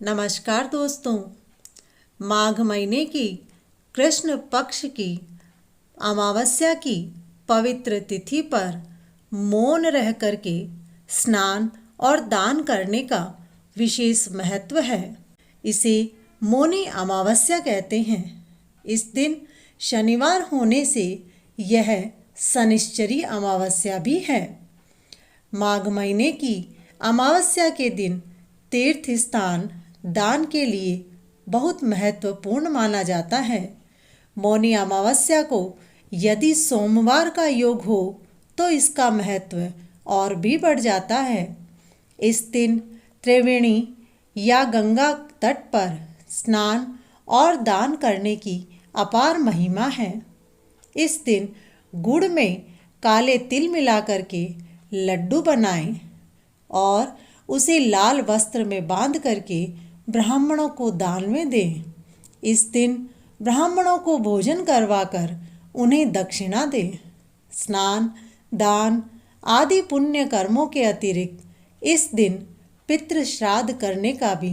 नमस्कार दोस्तों। माघ महीने की कृष्ण पक्ष की अमावस्या की पवित्र तिथि पर मौन रह करके स्नान और दान करने का विशेष महत्व है। इसे मौनी अमावस्या कहते हैं। इस दिन शनिवार होने से यह शनिश्चरी अमावस्या भी है। माघ महीने की अमावस्या के दिन तीर्थ स्थान दान के लिए बहुत महत्वपूर्ण माना जाता है। मौनी अमावस्या को यदि सोमवार का योग हो तो इसका महत्व और भी बढ़ जाता है। इस दिन त्रिवेणी या गंगा तट पर स्नान और दान करने की अपार महिमा है। इस दिन गुड़ में काले तिल मिलाकर के लड्डू बनाएं और उसे लाल वस्त्र में बांध करके ब्राह्मणों को दान में दें। इस दिन ब्राह्मणों को भोजन करवाकर उन्हें दक्षिणा दें। स्नान, दान आदि पुण्य कर्मों के अतिरिक्त इस दिन पितृ श्राद्ध करने का भी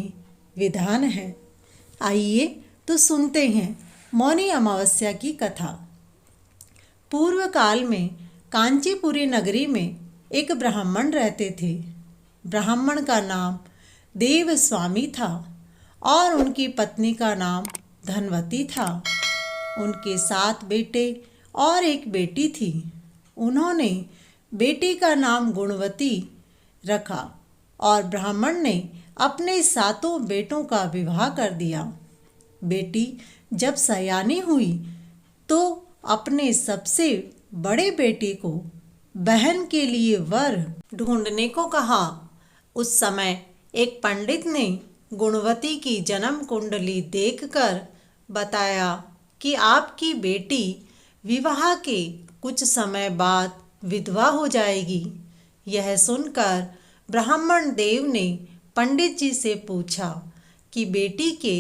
विधान है। आइए तो सुनते हैं मौनी अमावस्या की कथा। पूर्व काल में कांचीपुरी नगरी में एक ब्राह्मण रहते थे। ब्राह्मण का नाम देवस्वामी था और उनकी पत्नी का नाम धनवती था। उनके 7 बेटे और एक बेटी थी। उन्होंने बेटी का नाम गुणवती रखा और ब्राह्मण ने अपने 7 बेटों का विवाह कर दिया। बेटी जब सयानी हुई तो अपने सबसे बड़े बेटे को बहन के लिए वर ढूंढने को कहा। उस समय एक पंडित ने गुणवती की जन्म कुंडली देखकर बताया कि आपकी बेटी विवाह के कुछ समय बाद विधवा हो जाएगी। यह सुनकर ब्राह्मण देव ने पंडित जी से पूछा कि बेटी के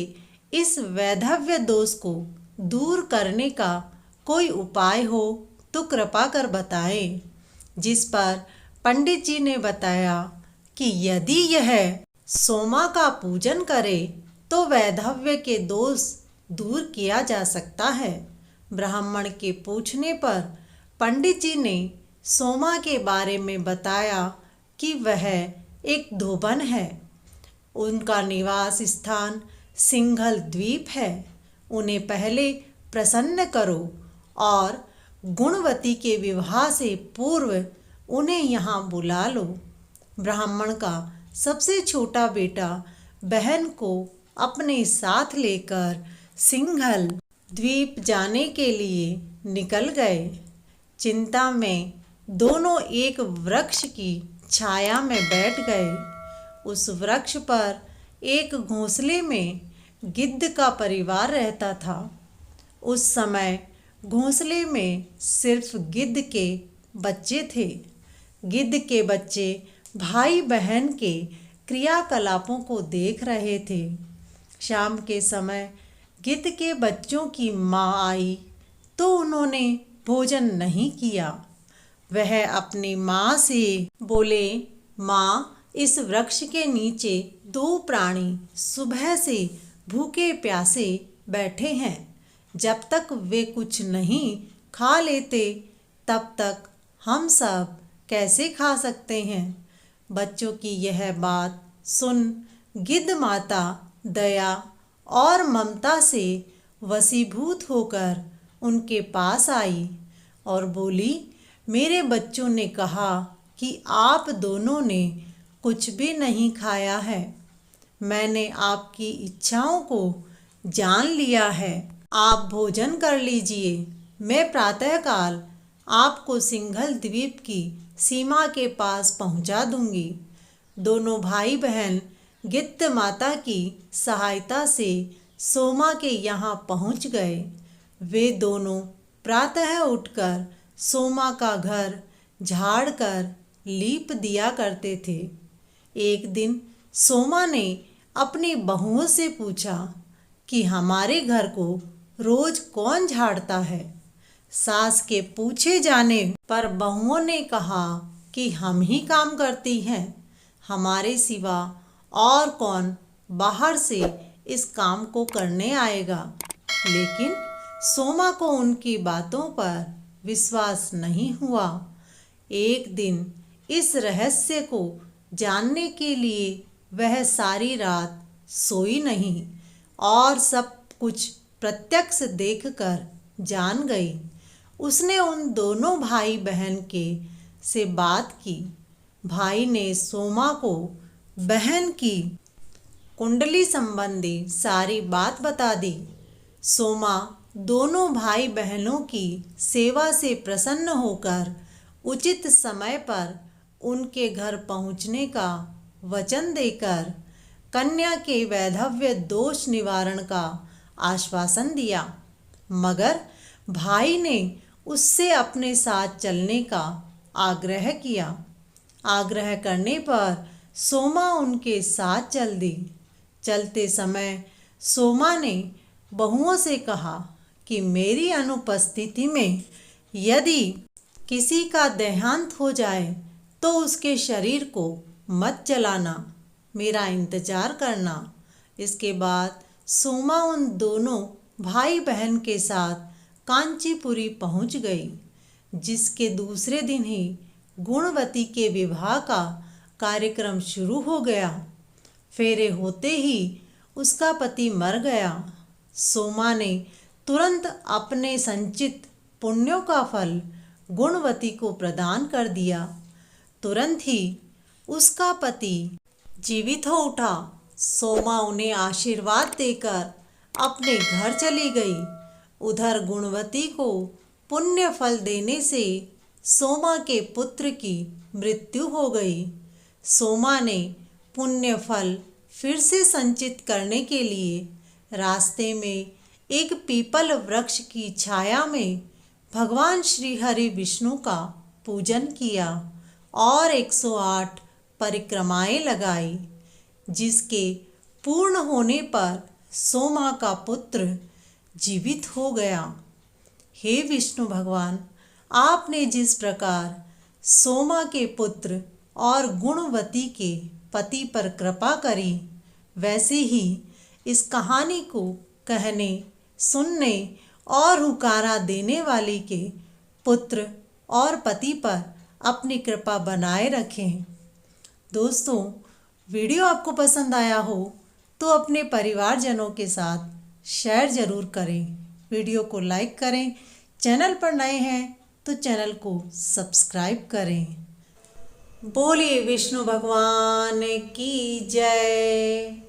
इस वैधव्य दोष को दूर करने का कोई उपाय हो तो कृपा कर बताएं। जिस पर पंडित जी ने बताया कि यदि यह सोमा का पूजन करे तो वैधव्य के दोष दूर किया जा सकता है। ब्राह्मण के पूछने पर पंडित जी ने सोमा के बारे में बताया कि वह एक धोबन है। उनका निवास स्थान सिंघल द्वीप है। उन्हें पहले प्रसन्न करो और गुणवती के विवाह से पूर्व उन्हें यहाँ बुला लो। ब्राह्मण का सबसे छोटा बेटा बहन को अपने साथ लेकर सिंघल द्वीप जाने के लिए निकल गए। चिंता में दोनों एक वृक्ष की छाया में बैठ गए। उस वृक्ष पर एक घोंसले में गिद्ध का परिवार रहता था। उस समय घोंसले में सिर्फ गिद्ध के बच्चे थे। गिद्ध के बच्चे भाई बहन के क्रियाकलापों को देख रहे थे। शाम के समय गिद्ध के बच्चों की माँ आई तो उन्होंने भोजन नहीं किया। वह अपनी माँ से बोले, माँ, इस वृक्ष के नीचे 2 प्राणी सुबह से भूखे प्यासे बैठे हैं। जब तक वे कुछ नहीं खा लेते तब तक हम सब कैसे खा सकते हैं। बच्चों की यह बात सुन गिद्ध माता दया और ममता से वशीभूत होकर उनके पास आई और बोली, मेरे बच्चों ने कहा कि आप दोनों ने कुछ भी नहीं खाया है। मैंने आपकी इच्छाओं को जान लिया है। आप भोजन कर लीजिए। मैं प्रातःकाल आपको सिंघल द्वीप की सीमा के पास पहुंचा दूंगी। दोनों भाई बहन गिद्ध माता की सहायता से सोमा के यहाँ पहुंच गए। वे दोनों प्रातः उठकर सोमा का घर झाड़ कर लीप दिया करते थे। एक दिन सोमा ने अपनी बहुओं से पूछा कि हमारे घर को रोज कौन झाड़ता है। सास के पूछे जाने पर बहुओं ने कहा कि हम ही काम करती हैं, हमारे सिवा और कौन बाहर से इस काम को करने आएगा। लेकिन सोमा को उनकी बातों पर विश्वास नहीं हुआ। एक दिन इस रहस्य को जानने के लिए वह सारी रात सोई नहीं और सब कुछ प्रत्यक्ष देखकर जान गई। उसने उन दोनों भाई बहन के से बात की। भाई ने सोमा को बहन की कुंडली संबंधी सारी बात बता दी। सोमा दोनों भाई बहनों की सेवा से प्रसन्न होकर उचित समय पर उनके घर पहुंचने का वचन देकर कन्या के वैधव्य दोष निवारण का आश्वासन दिया। मगर भाई ने उससे अपने साथ चलने का आग्रह किया। आग्रह करने पर सोमा उनके साथ चल दी। चलते समय सोमा ने बहुओं से कहा कि मेरी अनुपस्थिति में यदि किसी का देहांत हो जाए तो उसके शरीर को मत जलाना, मेरा इंतजार करना। इसके बाद सोमा उन दोनों भाई बहन के साथ कांचीपुरी पहुंच गई, जिसके दूसरे दिन ही गुणवती के विवाह का कार्यक्रम शुरू हो गया। फेरे होते ही उसका पति मर गया। सोमा ने तुरंत अपने संचित पुण्यों का फल गुणवती को प्रदान कर दिया। तुरंत ही उसका पति जीवित हो उठा। सोमा उन्हें आशीर्वाद देकर अपने घर चली गई। उधर गुणवती को पुण्य फल देने से सोमा के पुत्र की मृत्यु हो गई। सोमा ने पुण्य फल फिर से संचित करने के लिए रास्ते में एक पीपल वृक्ष की छाया में भगवान श्री हरि विष्णु का पूजन किया और 108 परिक्रमाएं लगाई, जिसके पूर्ण होने पर सोमा का पुत्र जीवित हो गया। हे विष्णु भगवान, आपने जिस प्रकार सोमा के पुत्र और गुणवती के पति पर कृपा करी, वैसे ही इस कहानी को कहने, सुनने और हुकारा देने वाले के पुत्र और पति पर अपनी कृपा बनाए रखें। दोस्तों, वीडियो आपको पसंद आया हो तो अपने परिवारजनों के साथ शेयर ज़रूर करें। वीडियो को लाइक करें। चैनल पर नए हैं तो चैनल को सब्सक्राइब करें। बोलिए विष्णु भगवान की जय।